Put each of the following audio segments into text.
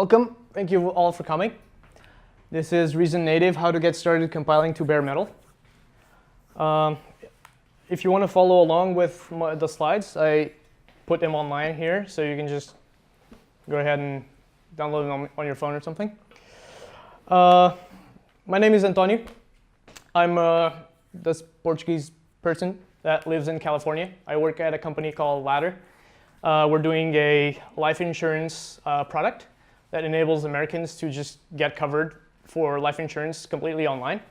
Welcome. Thank you all for coming. This is Reason Native, how to get started compiling to bare metal. If you want to follow along with the slides, I put them online here, so you can just go ahead and download them on your phone or something. My name is António. I'm this Portuguese person that lives in California. I work at a company called Ladder. We're doing a life insurance product that enables Americans to just get covered for life insurance completely online.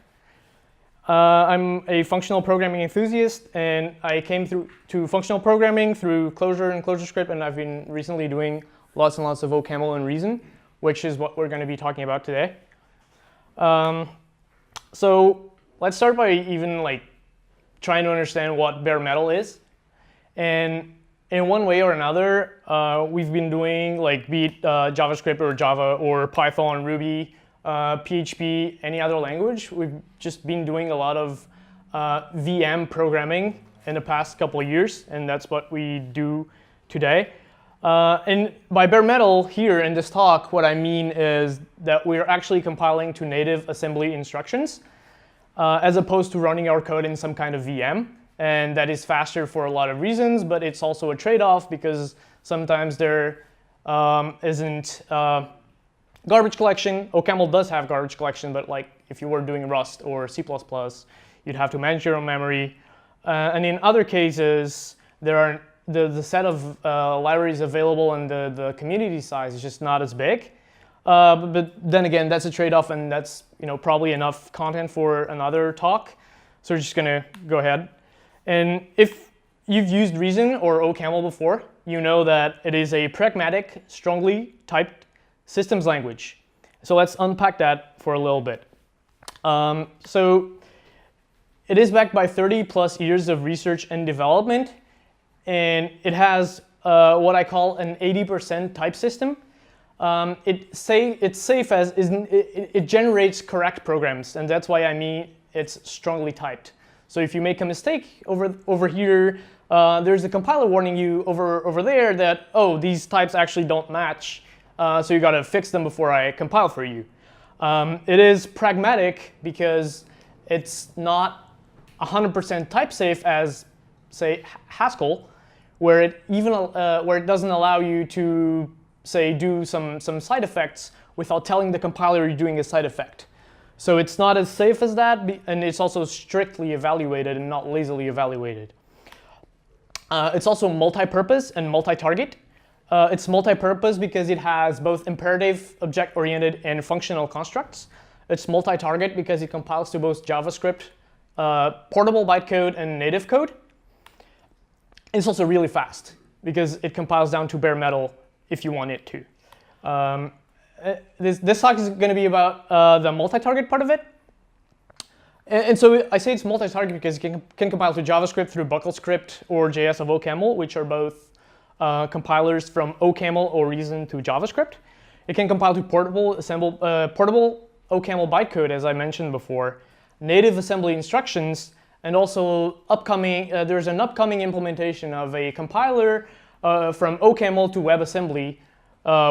I'm a functional programming enthusiast, and I came to functional programming through Clojure and ClojureScript, and I've been recently doing lots and lots of OCaml and Reason, which is what we're going to be talking about today. So let's start by even trying to understand what bare metal is. And in one way or another, we've been doing be it JavaScript or Java or Python, Ruby, PHP, any other language. We've just been doing a lot of VM programming in the past couple of years, and that's what we do today. And by bare metal here in this talk, what I mean is that we're actually compiling to native assembly instructions, as opposed to running our code in some kind of VM. And that is faster for a lot of reasons, but it's also a trade-off because sometimes there isn't garbage collection. OCaml does have garbage collection, but if you were doing Rust or C++, you'd have to manage your own memory. And in other cases, there are the set of libraries available and the community size is just not as big. But then again, that's a trade-off, and that's probably enough content for another talk. So we're just gonna go ahead. And if you've used Reason or OCaml before, you know that it is a pragmatic, strongly typed systems language. So let's unpack that for a little bit. So it is backed by 30+ years of research and development, and it has what I call an 80% type system. It's safe as it generates correct programs, and that's why I mean it's strongly typed. So if you make a mistake over here, there's a compiler warning you over there that, oh, these types actually don't match, so you got to fix them before I compile for you. It is pragmatic because it's not 100% type safe as, say, Haskell, where it doesn't allow you to, say, do some side effects without telling the compiler you're doing a side effect. So it's not as safe as that, and it's also strictly evaluated and not lazily evaluated. It's also multi-purpose and multi-target. It's multi-purpose because it has both imperative, object-oriented, and functional constructs. It's multi-target because it compiles to both JavaScript, portable bytecode, and native code. It's also really fast because it compiles down to bare metal if you want it to. This talk is going to be about the multi-target part of it. And so I say it's multi-target because it can compile to JavaScript through BuckleScript or JS of OCaml, which are both compilers from OCaml or Reason to JavaScript. It can compile to portable OCaml bytecode, as I mentioned before, native assembly instructions, and also there's an upcoming implementation of a compiler from OCaml to WebAssembly,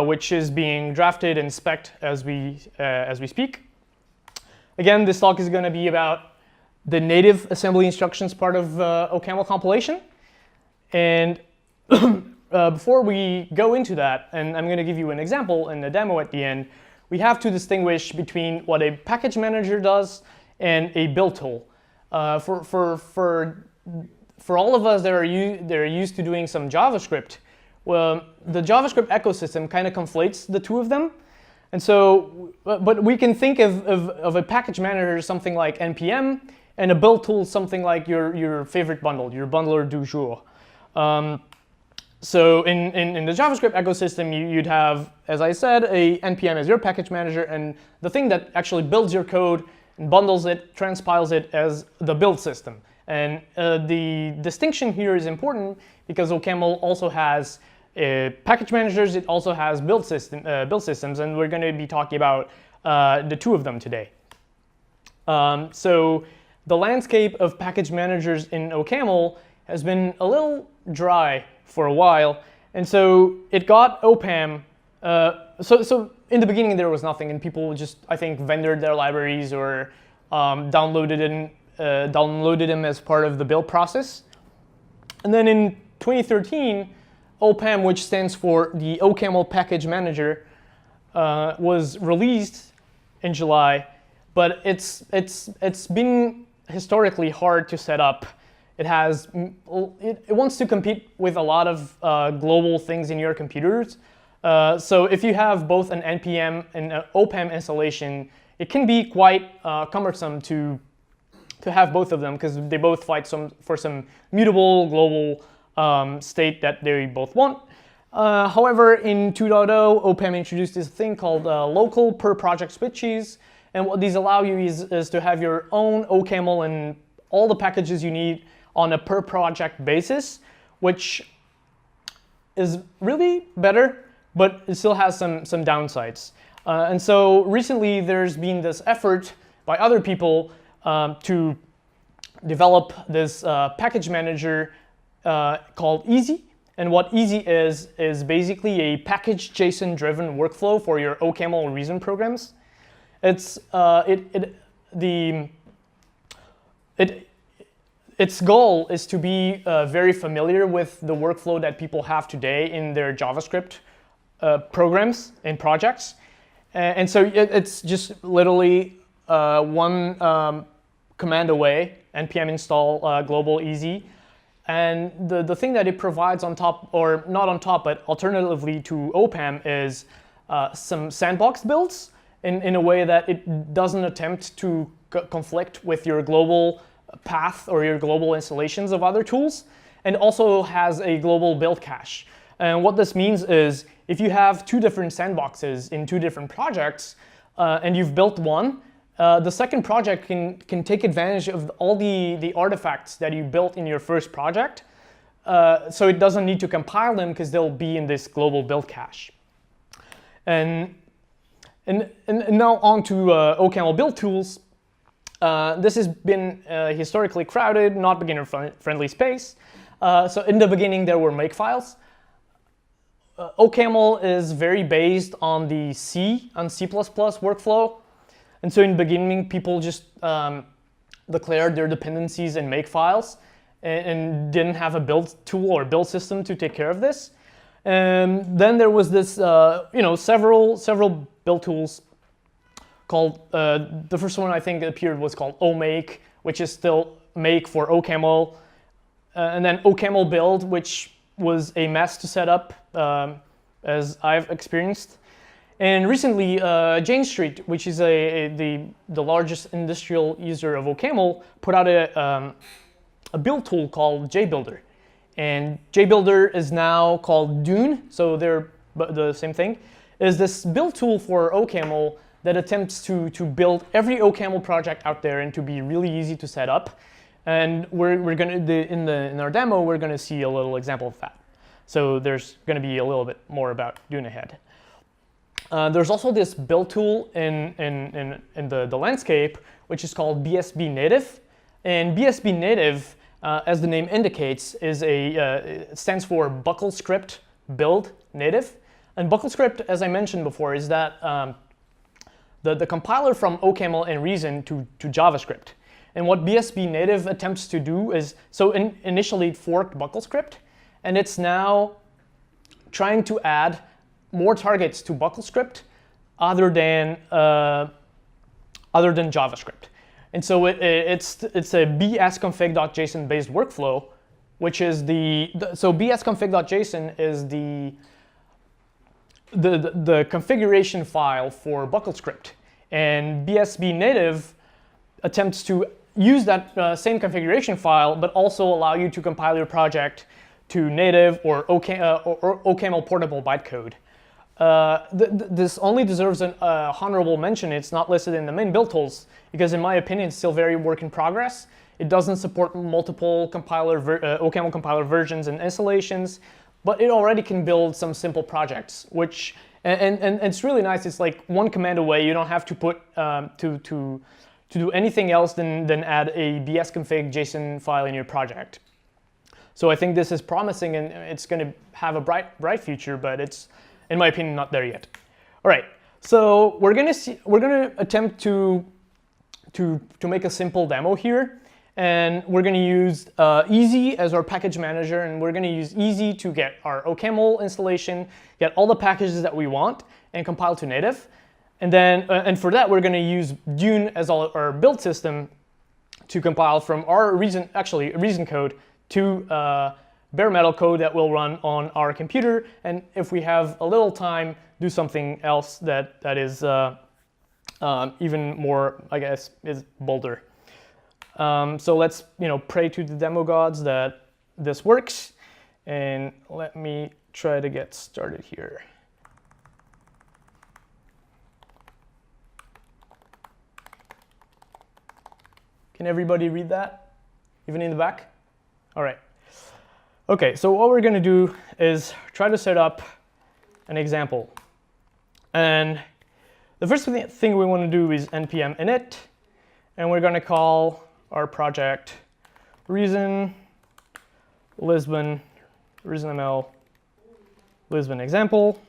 which is being drafted and spec'd as we speak. Again, this talk is going to be about the native assembly instructions part of OCaml compilation. And before we go into that, and I'm going to give you an example and a demo at the end, we have to distinguish between what a package manager does and a build tool. For all of us that are used to doing some JavaScript, well, the JavaScript ecosystem kind of conflates the two of them. And so, but we can think of a package manager as something like NPM, and a build tool something like your favorite bundle, your bundler du jour. So in the JavaScript ecosystem, you'd have, as I said, a NPM as your package manager, and the thing that actually builds your code and bundles it, transpiles it as the build system. And the distinction here is important because OCaml also has package managers. It also has build systems, and we're going to be talking about the two of them today. So the landscape of package managers in OCaml has been a little dry for a while, and so it got OPAM. So in the beginning there was nothing, and people just, I think, vendored their libraries or downloaded them as part of the build process. And then in 2013, OPAM, which stands for the OCaml Package Manager, was released in July, but it's been historically hard to set up. It wants to compete with a lot of global things in your computers. So if you have both an npm and an OPAM installation, it can be quite cumbersome to have both of them, because they both fight for some mutable global state that they both want. However, in 2.0, OPAM introduced this thing called local per project switches, and what these allow you is to have your own OCaml and all the packages you need on a per project basis, which is really better, but it still has some downsides. And so recently there's been this effort by other people to develop this package manager called Easy. And what Easy is basically a package JSON driven workflow for your OCaml reason programs. Its goal is to be very familiar with the workflow that people have today in their JavaScript programs and projects. And so it's just literally one command away, npm install global easy. And the thing that it provides on top, or not on top, but alternatively to OPAM, is some sandbox builds in a way that it doesn't attempt to conflict with your global path or your global installations of other tools, and also has a global build cache. And what this means is, if you have two different sandboxes in two different projects, and you've built one, the second project can take advantage of all the artifacts that you built in your first project, so it doesn't need to compile them because they'll be in this global build cache. And now on to OCaml build tools. This has been historically crowded, not beginner-friendly space. So in the beginning, there were makefiles. OCaml is very based on the C workflow. And so in the beginning, people just declared their dependencies in makefiles and didn't have a build tool or build system to take care of this. And then there was this, several build tools called, the first one I think appeared was called OMake, which is still make for OCaml. And then OCaml build, which was a mess to set up, as I've experienced. And recently, Jane Street, which is the largest industrial user of OCaml, put out a build tool called JBuilder. And JBuilder is now called Dune, so they're the same thing. Is this build tool for OCaml that attempts to build every OCaml project out there and to be really easy to set up. And we're gonna in our demo we're gonna see a little example of that. So there's gonna be a little bit more about Dune ahead. There's also this build tool in the landscape, which is called BSB Native. And BSB Native, as the name indicates, is stands for Buckle Script Build Native. And Buckle Script, as I mentioned before, is that the compiler from OCaml and Reason to JavaScript. And what BSB Native attempts to do is, so initially it forked Buckle Script, and it's now trying to add more targets to Buckle Script other than JavaScript. And so it's a bsconfig.json based workflow, which is so bsconfig.json is the configuration file for Buckle Script. And BSB Native attempts to use that same configuration file, but also allow you to compile your project to native or OCaml portable bytecode. This only deserves an honorable mention. It's not listed in the main build tools because, in my opinion, it's still very work in progress. It doesn't support multiple OCaml compiler versions and installations, but it already can build some simple projects, which and it's really nice. It's like one command away. You don't have to put to do anything else than add a bsconfig JSON file in your project. So I think this is promising, and it's going to have a bright future, but it's, in my opinion, not there yet. All right, So we're gonna attempt to make a simple demo here, and we're gonna use Easy as our package manager, and we're gonna use Easy to get our OCaml installation, get all the packages that we want, and compile to native. And then, and for that, we're gonna use Dune as our build system to compile from our reason code to bare metal code that will run on our computer, and if we have a little time, do something else that is even more, I guess, is bolder. So let's pray to the demo gods that this works, and let me try to get started here. Can everybody read that, even in the back? All right. Okay, so what we're going to do is try to set up an example. And the first thing we want to do is npm init, and we're going to call our project reason Lisbon, reasonml Lisbon example.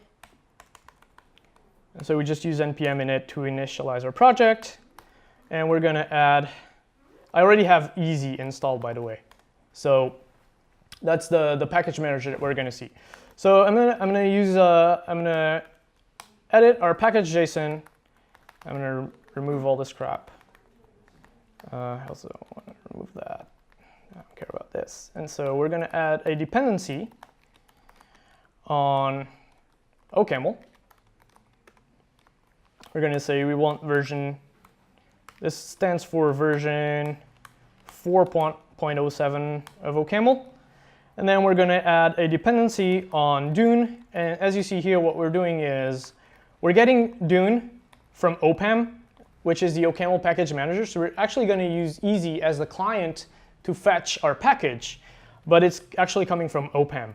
And so we just use npm init to initialize our project, and we're going to add, I already have Easy installed, by the way. So that's the package manager that we're going to see. So I'm gonna edit our package.json. I'm gonna remove all this crap. I also want to remove that. I don't care about this. And so we're gonna add a dependency on OCaml. We're gonna say we want version. This stands for version 4.07 of OCaml. And then we're going to add a dependency on Dune. And as you see here, what we're doing is we're getting Dune from opam, which is the OCaml package manager. So we're actually going to use Easy as the client to fetch our package, but it's actually coming from opam.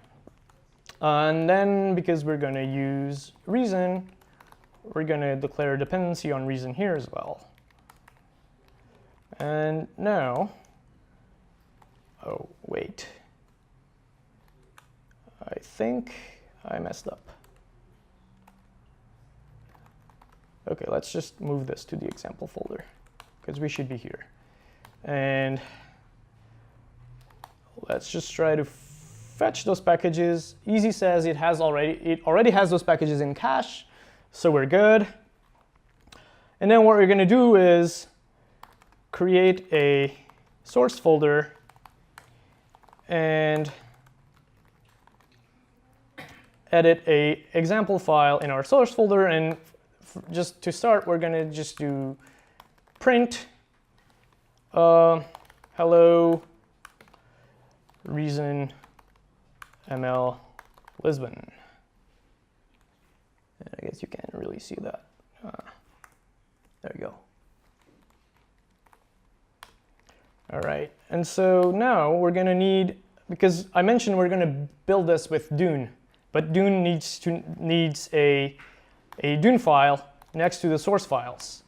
And then because we're going to use reason, we're going to declare a dependency on reason here as well. And now, oh, wait. I think I messed up. Okay, let's just move this to the example folder because we should be here. And let's just try to fetch those packages. Easy says it already has those packages in cache, so we're good. And then what we're going to do is create a source folder and edit a example file in our source folder, and just to start, we're going to just do print hello reason ml Lisbon. And I guess you can't really see that. There you go. All right, and so now we're going to need, because I mentioned we're going to build this with Dune. But Dune needs a Dune file next to the source files.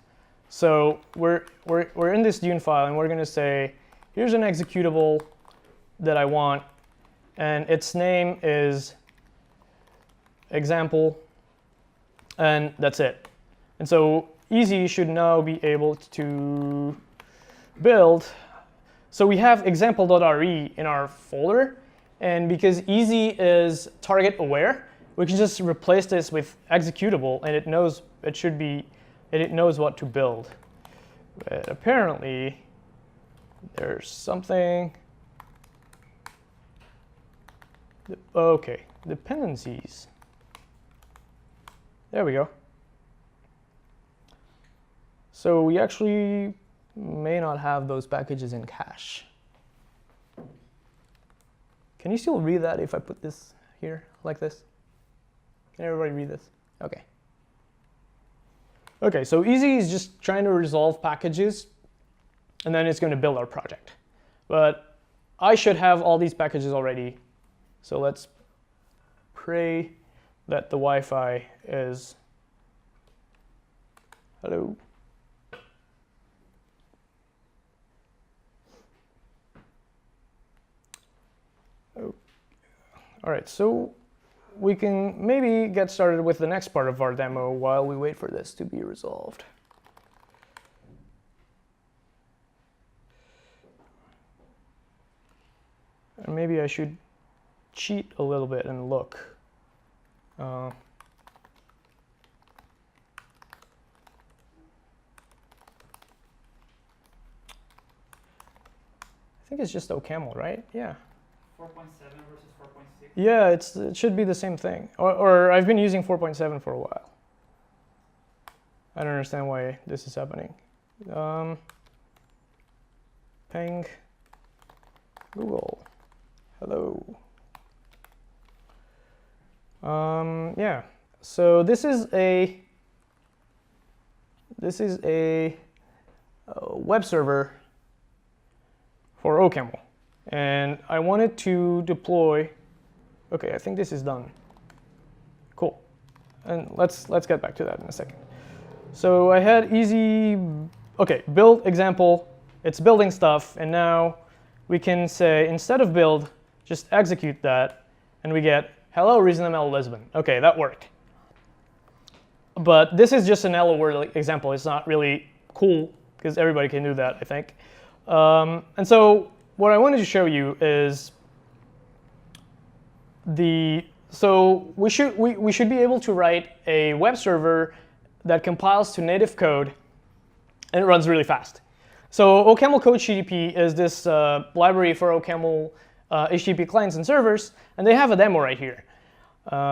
So we're in this Dune file, and we're going to say, here's an executable that I want, and its name is example, and that's it. And so Easy should now be able to build. So we have example.re in our folder. And because Easy is target aware, we can just replace this with executable, and it knows what to build. But apparently, there's something. Okay, dependencies. There we go. So we actually may not have those packages in cache. Can you still read that if I put this here like this? Can everybody read this? Okay. Okay, so Easy is just trying to resolve packages, and then it's going to build our project. But I should have all these packages already. So let's pray that the Wi-Fi is, hello. Oh. All right, so we can maybe get started with the next part of our demo while we wait for this to be resolved. And maybe I should cheat a little bit and look. I think it's just OCaml, right? Yeah. 4.7 versus 4.6? Yeah, it should be the same thing. Or I've been using 4.7 for a while. I don't understand why this is happening. Ping Google. Hello. Yeah. So this is a web server for OCaml, and I wanted to deploy. Okay, I think this is done. Cool. And let's get back to that in a second. So I had build example. It's building stuff, and now we can say instead of build, just execute that, and we get hello ReasonML Lisbon. Okay, that worked. But this is just an hello world example. It's not really cool because everybody can do that, I think. And so what I wanted to show you is so we should be able to write a web server that compiles to native code and it runs really fast. So OCaml Code GDP is this library for OCaml HTTP clients and servers, and they have a demo right here.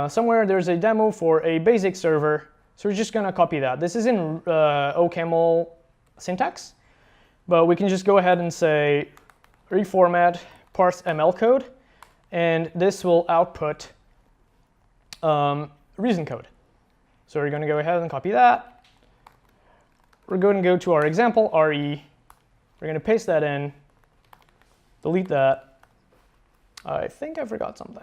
Somewhere there's a demo for a basic server, so we're just going to copy that. This is in OCaml syntax, but we can just go ahead and say reformat parse ML code, and this will output reason code. So we're going to go ahead and copy that. We're going to go to our example, RE. We're going to paste that in, delete that. I think I forgot something.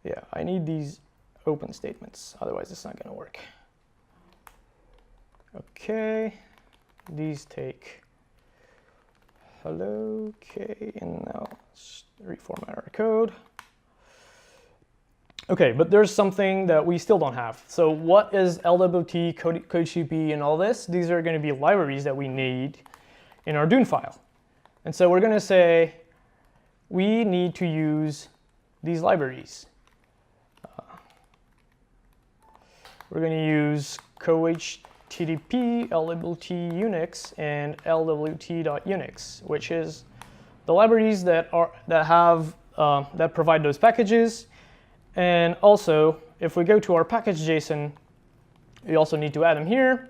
Yeah, I need these open statements, otherwise it's not going to work. Okay, these take hello, okay, and now let's reformat our code. Okay, but there's something that we still don't have. So what is LWT, CodeGDP, and all this? These are going to be libraries that we need in our Dune file. And so we're going to say we need to use these libraries. We're going to use CodeHTTP, LWT Unix, and LWT.Unix, which is the libraries that provide those packages. And also, if we go to our package.json, we also need to add them here.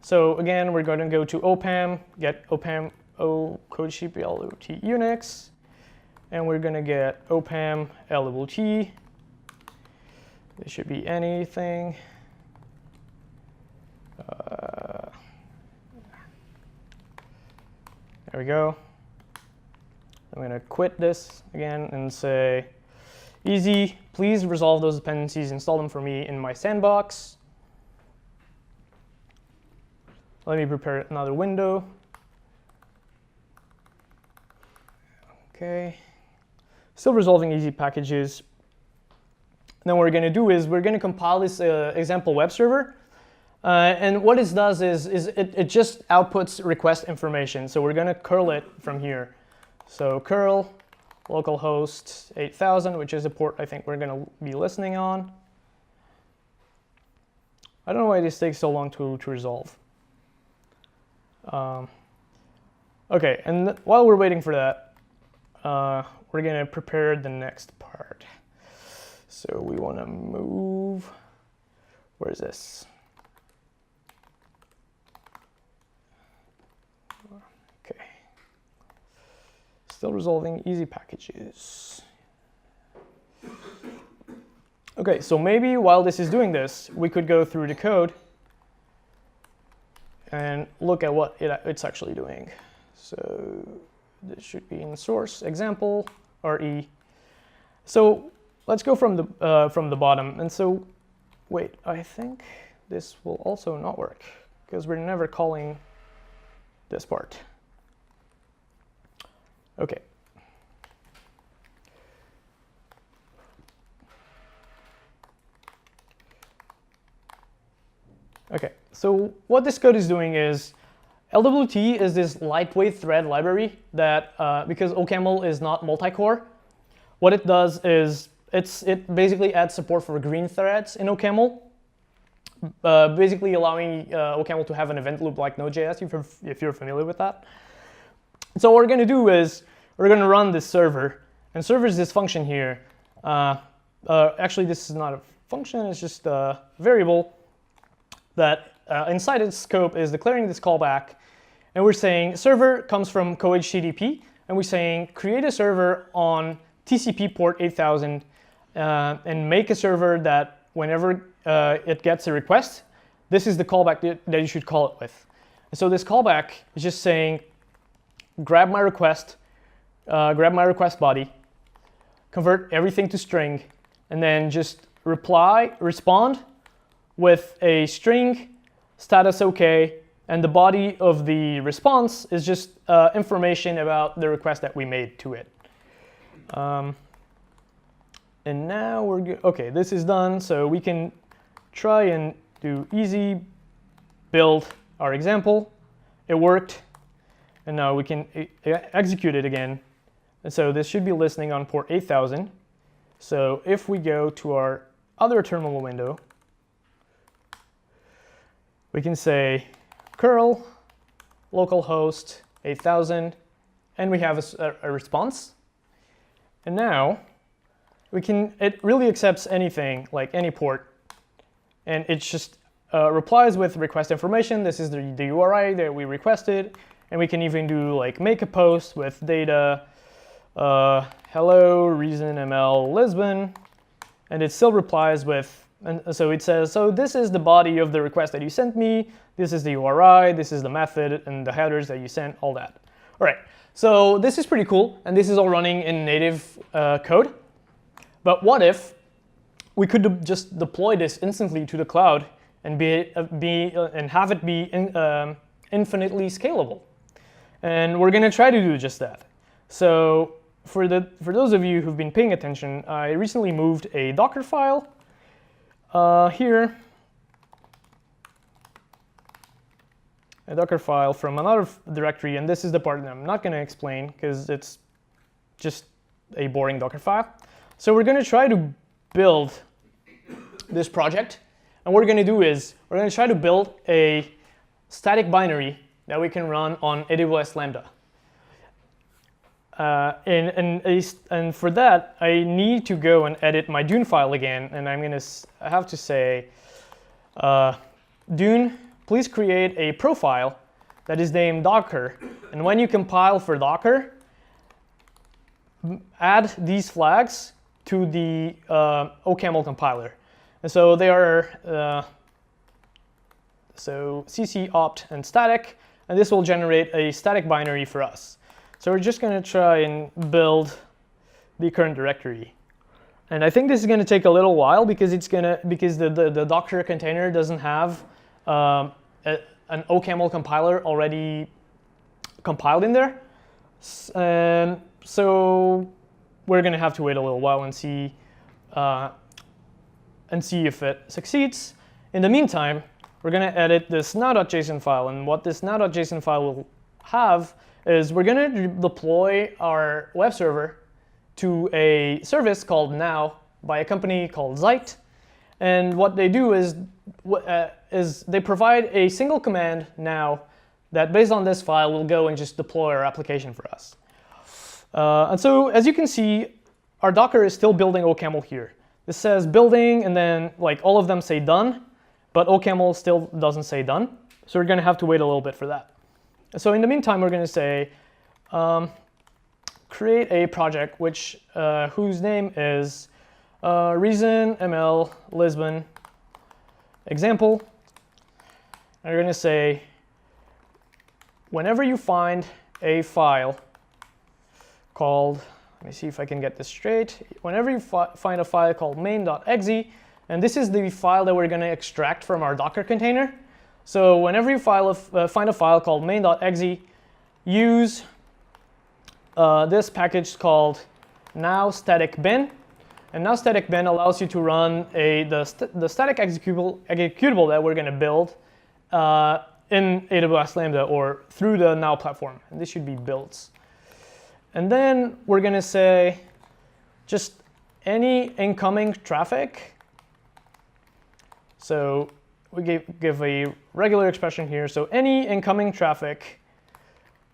So again, we're going to go to opam, get opam CodeGDP LWT Unix, and we're going to get opam LWT. It should be anything. There we go. I'm going to quit this again and say, easy, please resolve those dependencies, install them for me in my sandbox. Let me prepare another window. Okay, still resolving easy packages. And then what we're going to do is we're going to compile this example web server. And what it does is it just outputs request information. So we're going to curl it from here. So curl localhost 8000, which is a port I think we're going to be listening on. I don't know why this takes so long to resolve. Okay, and while we're waiting for that, we're going to prepare the next part. So we want to move, where is this? Okay, still resolving easy packages. Okay, so maybe while this is doing this, we could go through the code and look at what it's actually doing. So this should be in source example RE. So let's go from the bottom. And so, wait, I think this will also not work because we're never calling this part. Okay. Okay, so what this code is doing is LWT is this lightweight thread library that, because OCaml is not multi-core, what it does is it basically adds support for green threads in OCaml, basically allowing OCaml to have an event loop like Node.js if you're familiar with that. So what we're going to do is we're going to run this server, and server is this function here. Actually, this is not a function, it's just a variable that inside its scope is declaring this callback, and we're saying server comes from co-HTTP, and we're saying create a server on TCP port 8000 and make a server that whenever it gets a request, this is the callback that you should call it with. And so this callback is just saying grab my request body, convert everything to string, and then just respond with a string status OK, and the body of the response is just information about the request that we made to it. And now we're good. OK, this is done, so we can try and do easy build our example. It worked, and now we can execute it again. And so this should be listening on port 8000. So if we go to our other terminal window, we can say curl localhost 8000, and we have a response. And now it really accepts anything, like any port, and it just replies with request information. This is the URI that we requested, and we can even do like make a post with data hello reason ML Lisbon, and it still replies with, and so it says, so this is the body of the request that you sent me, this is the URI, this is the method and the headers that you sent, all that. All right, so this is pretty cool, and this is all running in native code. But what if we could just deploy this instantly to the cloud and have it be infinitely scalable? And we're going to try to do just that. So for those of you who've been paying attention, I recently moved a Docker file here, a Docker file from another directory, and this is the part that I'm not going to explain because it's just a boring Docker file. So we're going to try to build this project, and what we're going to do is we're going to try to build a static binary that we can run on AWS Lambda. And for that, I need to go and edit my Dune file again, and I have to say, Dune, please create a profile that is named Docker, and when you compile for Docker, add these flags to the OCaml compiler. And so they are so cc opt and static, and this will generate a static binary for us. So we're just going to try and build the current directory. And I think this is going to take a little while because the Docker container doesn't have an OCaml compiler already compiled in there. So we're going to have to wait a little while and see if it succeeds. In the meantime, we're going to edit this now.json file, and what this now.json file will have is we're going to deploy our web server to a service called Now by a company called Zeit. And what they do is they provide a single command now that, based on this file, will go and just deploy our application for us. And so, as you can see, our Docker is still building OCaml here. This says building, and then like all of them say done, but OCaml still doesn't say done. So we're going to have to wait a little bit for that. So in the meantime, we're going to say create a project whose name is reason ML Lisbon example. And we're going to say whenever you find a file called, let me see if I can get this straight. Whenever you find a file called main.exe, and this is the file that we're going to extract from our Docker container. So whenever you find a file called main.exe, use this package called now static bin, And now static bin allows you to run the static executable that we're going to build in AWS Lambda or through the Now platform. And this should be builds. And then we're going to say just any incoming traffic. So we give a regular expression here. So any incoming traffic,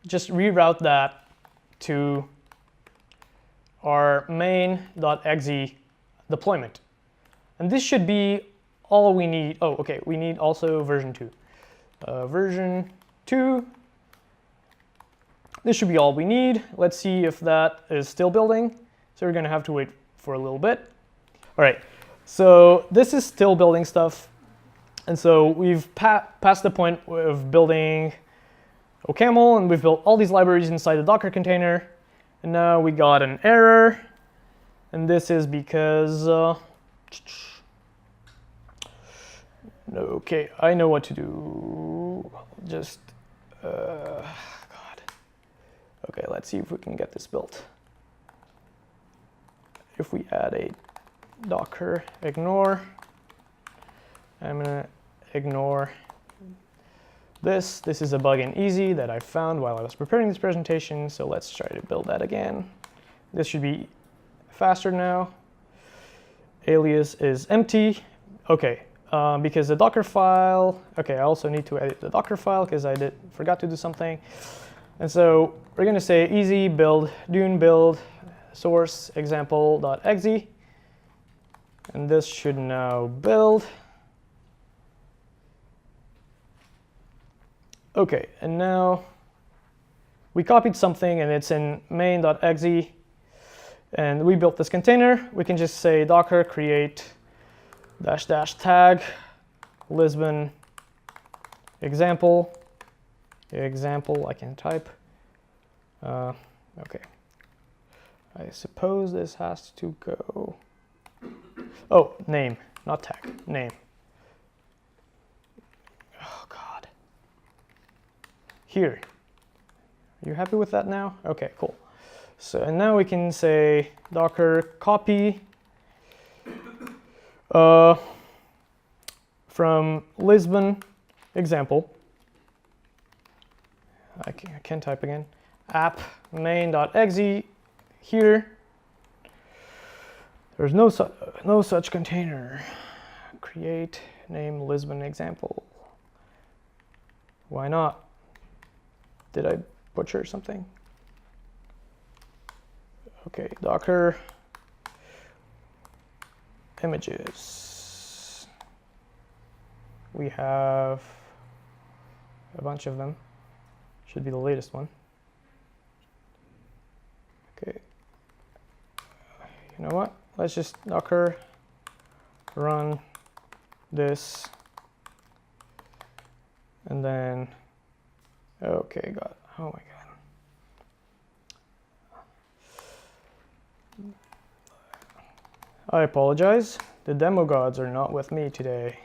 just reroute that to our main.exe deployment. And this should be all we need. Oh, OK, we need also version 2. Version 2, this should be all we need. Let's see if that is still building. So we're going to have to wait for a little bit. All right, so this is still building stuff. And so we've passed the point of building OCaml, and we've built all these libraries inside the Docker container. And now we got an error. And this is because, OK, I know what to do. Just, God. OK, let's see if we can get this built. If we add a docker ignore, I'm going to ignore this. This is a bug in Easy that I found while I was preparing this presentation. So let's try to build that again. This should be faster now. Alias is empty. OK, because the Docker file. OK, I also need to edit the Docker file because I forgot to do something. And so we're going to say easy build dune build source example.exe. And this should now build. OK, and now we copied something, and it's in main.exe. And we built this container. We can just say docker create -- tag Lisbon example. Example, I can type. OK. I suppose this has to go. Oh, name, not tag, name. Oh, God. Here. Are you happy with that now? OK, cool. So, and now we can say docker copy from Lisbon example. I can't type again. App main.exe here. There's no such container. Create name Lisbon example. Why not? Did I butcher something? OK, docker images. We have a bunch of them. Should be the latest one. OK. You know what? Let's just docker run this. And then, OK, got it. Oh, my God. I apologize. The demo gods are not with me today.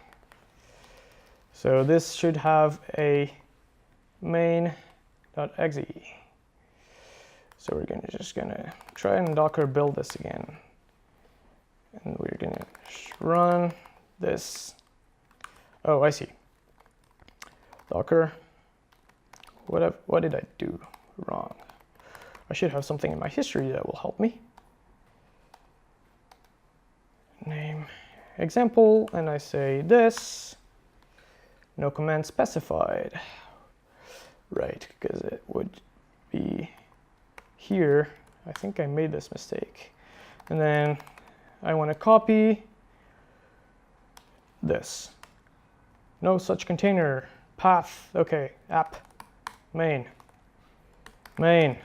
So this should have a main.exe. So we're just gonna try and docker build this again. And we're gonna run this. Oh, I see. Docker. What did I do wrong? I should have something in my history that will help me. Name example, and I say this. No command specified. Right, because it would be here. I think I made this mistake. And then I want to copy this. No such container. Path. OK, app. Main. Main.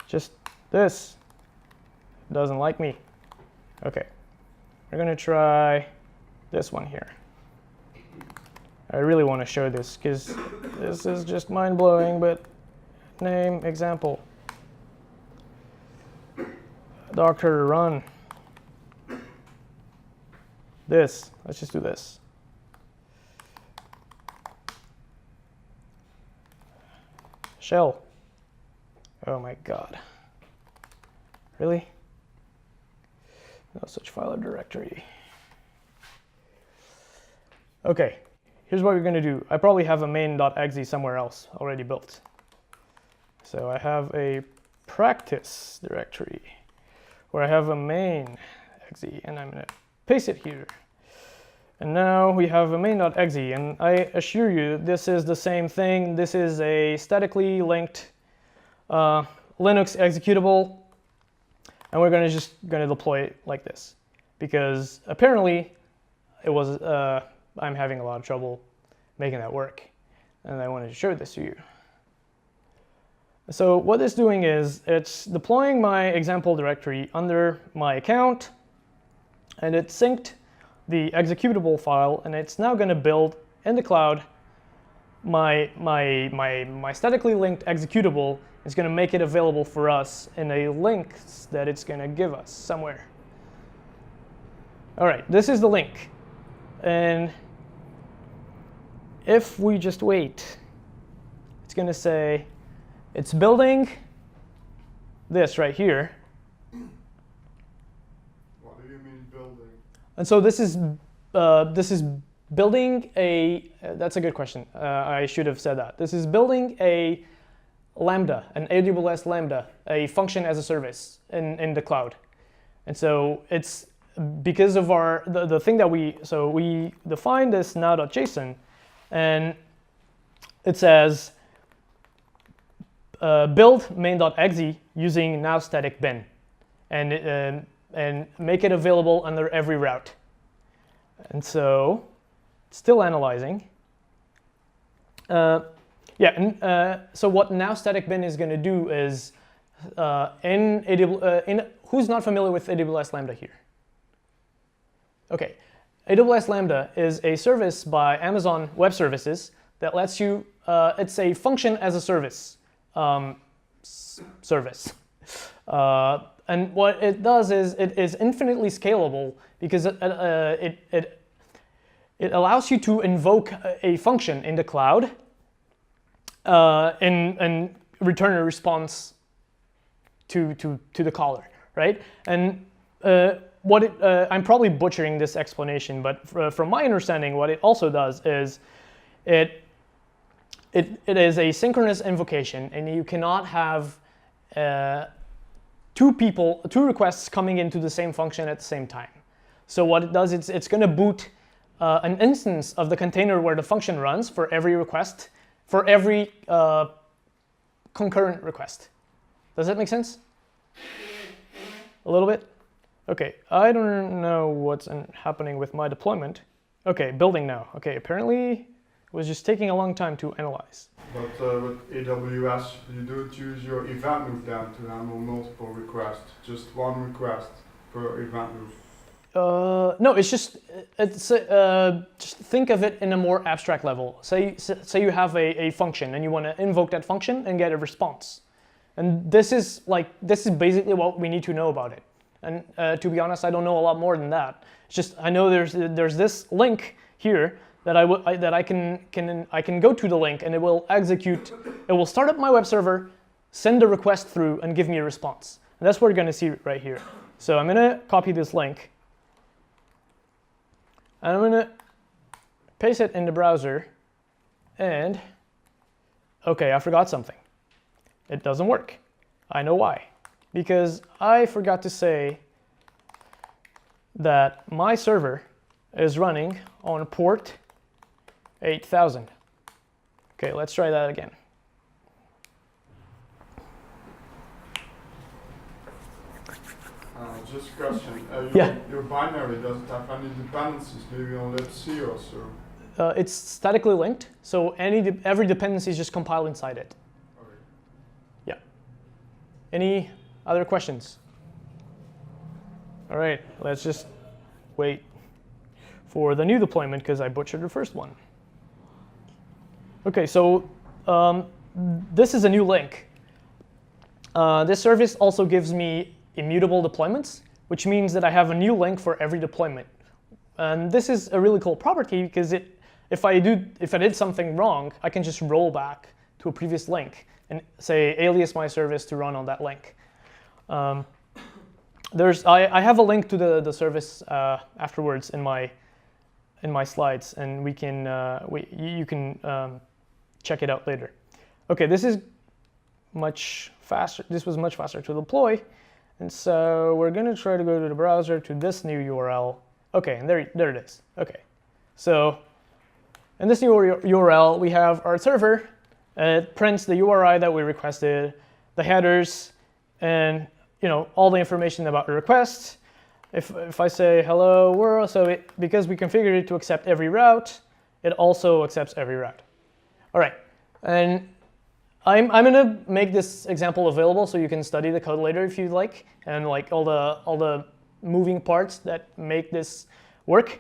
Just this. Doesn't like me. OK. We're going to try this one here. I really want to show this because this is just mind-blowing, but name example. Docker run. This. Let's just do this. Shell. Oh my God. Really? No such file or directory. Okay, here's what we're going to do. I probably have a main.exe somewhere else already built. So I have a practice directory where I have a main.exe, and I'm going to paste it here. And now we have a main.exe, and I assure you this is the same thing. This is a statically linked Linux executable, and we're just going to deploy it like this, because apparently it was I'm having a lot of trouble making that work, and I wanted to show this to you. So what it's doing is it's deploying my example directory under my account, and it synced the executable file, and it's now going to build in the cloud my statically linked executable. It's going to make it available for us in a link that it's going to give us somewhere. All right, this is the link. And if we just wait, it's going to say it's building this right here. What do you mean building? And so this is building a, that's a good question. I should have said that. This is building a Lambda, an AWS Lambda, a function as a service in the cloud. And so it's because of the thing that we define this now.json, and it says build main.exe using now static bin, and make it available under every route. And so it's still analyzing. So what now static bin is going to do is who's not familiar with AWS Lambda here? Okay, AWS Lambda is a service by Amazon Web Services that lets you, it's a function as a service service. And what it does is it is infinitely scalable because it allows you to invoke a function in the cloud and return a response to the caller, right? And I'm probably butchering this explanation, but from my understanding, what it also does is it is a synchronous invocation, and you cannot have two requests coming into the same function at the same time. So what it does, it's going to boot an instance of the container where the function runs for every request, for every concurrent request. Does that make sense? A little bit? Okay, I don't know what's happening with my deployment. Okay, building now. Okay, apparently it was just taking a long time to analyze. But with AWS, you don't use your event loop then to handle multiple requests, just one request per event loop. No, just think of it in a more abstract level. Say you have a function and you want to invoke that function and get a response. And this is basically what we need to know about it. And to be honest, I don't know a lot more than that. It's just I know there's this link here that I can go to the link, and it will execute. It will start up my web server, send the request through, and give me a response. And that's what we're going to see right here. So I'm going to copy this link, and I'm going to paste it in the browser. And okay, I forgot something. It doesn't work. I know why. Because I forgot to say that my server is running on port 8000. Okay, let's try that again. Just a question. Yeah. Your binary doesn't have any dependencies, maybe on libc or so. It's statically linked, so every dependency is just compiled inside it. Okay. Yeah. Any other questions? All right, let's just wait for the new deployment because I butchered the first one. Okay, so this is a new link. This service also gives me immutable deployments, which means that I have a new link for every deployment. And this is a really cool property because if I did something wrong, I can just roll back to a previous link and say alias my service to run on that link. I have a link to the service afterwards in my slides, and we can you can check it out later. Okay, this is much faster. This was much faster to deploy, and so we're gonna try to go to the browser to this new URL. Okay, and there it is. Okay, so in this new URL we have our server. It prints the URI that we requested, the headers, and all the information about the request. If I say hello world, so because we configured it to accept every route, it also accepts every route. All right, and I'm gonna make this example available so you can study the code later if you'd like, and like all the moving parts that make this work.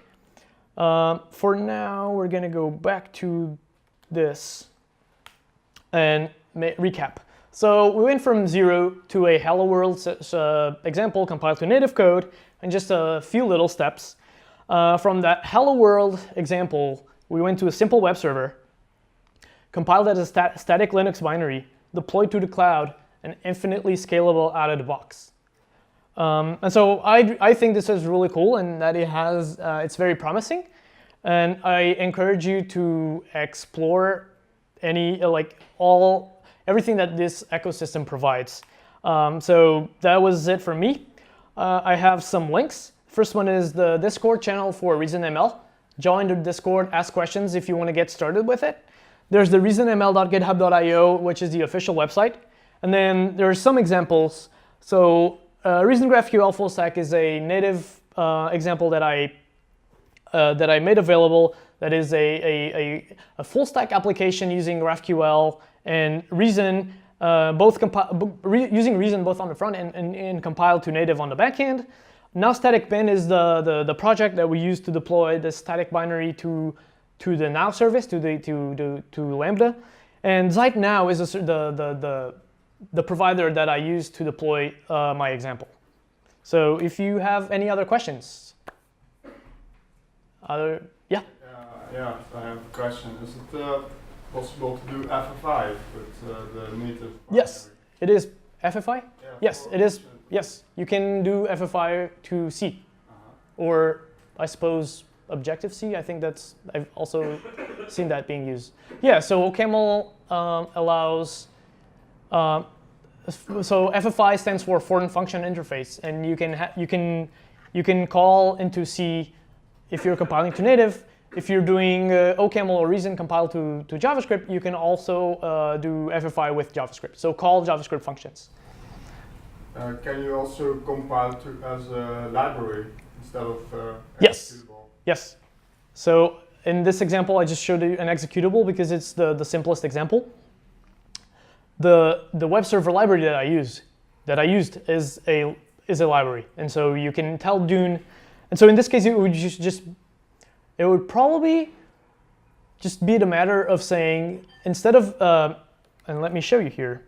For now, we're gonna go back to this and recap. So we went from 0 to a hello world example compiled to native code in just a few little steps. From that hello world example, we went to a simple web server, compiled as a static Linux binary, deployed to the cloud, and infinitely scalable out of the box. And so I think this is really cool, and that it's very promising. And I encourage you to explore everything that this ecosystem provides. So that was it for me. I have some links. First one is the Discord channel for ReasonML. Join the Discord, ask questions if you want to get started with it. There's the reasonml.github.io, which is the official website. And then there are some examples. So Reason GraphQL full stack is a native example that I made available. That is a full stack application using GraphQL and Reason, using Reason both on the front end and compiled to native on the back end. Now static bin is the project that we use to deploy the static binary to the Now service, to Lambda. And Zeit Now is the provider that I use to deploy my example. So if you have any other questions. Yeah? Yeah, I have a question. Is it possible to do FFI with the native? Yes, it is. FFI? Yeah, Yes, it is. Yes, you can do FFI to C, or I suppose Objective-C. I think I've also seen that being used. Yeah, so OCaml allows, so FFI stands for Foreign Function Interface, and you can call into C if you're compiling to native. If you're doing OCaml or Reason compiled to JavaScript, you can also do FFI with JavaScript. So call JavaScript functions. Can you also compile as a library instead of Yes. executable? Yes. So in this example, I just showed you an executable because it's the simplest example. The web server library that I used is a library, and so you can tell Dune. And so in this case, it would probably just be the matter of saying, instead of, and let me show you here.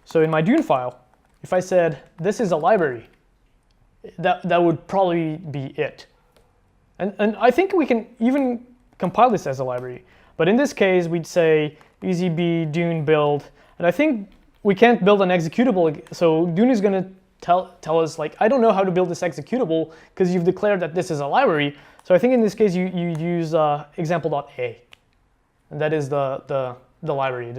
So in my Dune file, if I said, this is a library, that would probably be it. And I think we can even compile this as a library. But in this case, we'd say EZB Dune build. And I think we can't build an executable. So Dune is going to tell us, like, I don't know how to build this executable because you've declared that this is a library. So I think in this case, you use example.a. And that is the library.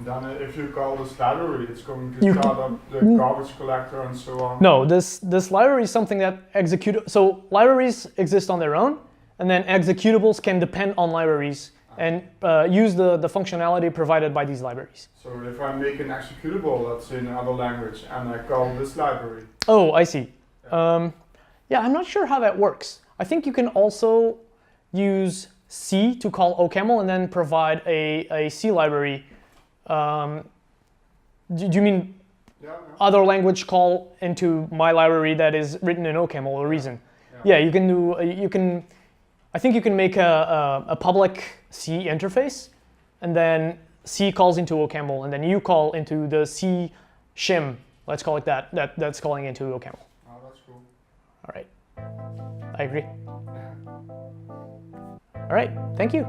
Then if you call this library, it's going to start up the garbage collector and so on. No, this library is something that so libraries exist on their own, and then executables can depend on libraries and use the functionality provided by these libraries. So if I make an executable that's in another language and I call this library. Oh, I see. Yeah, I'm not sure how that works. I think you can also use C to call OCaml and then provide a C library. Do you mean other language call into my library that is written in OCaml or Reason? Yeah, you can do. I think you can make a public C interface, and then C calls into OCaml, and then you call into the C shim. Let's call it that. That's calling into OCaml. Oh, that's cool. All right, I agree. All right, thank you.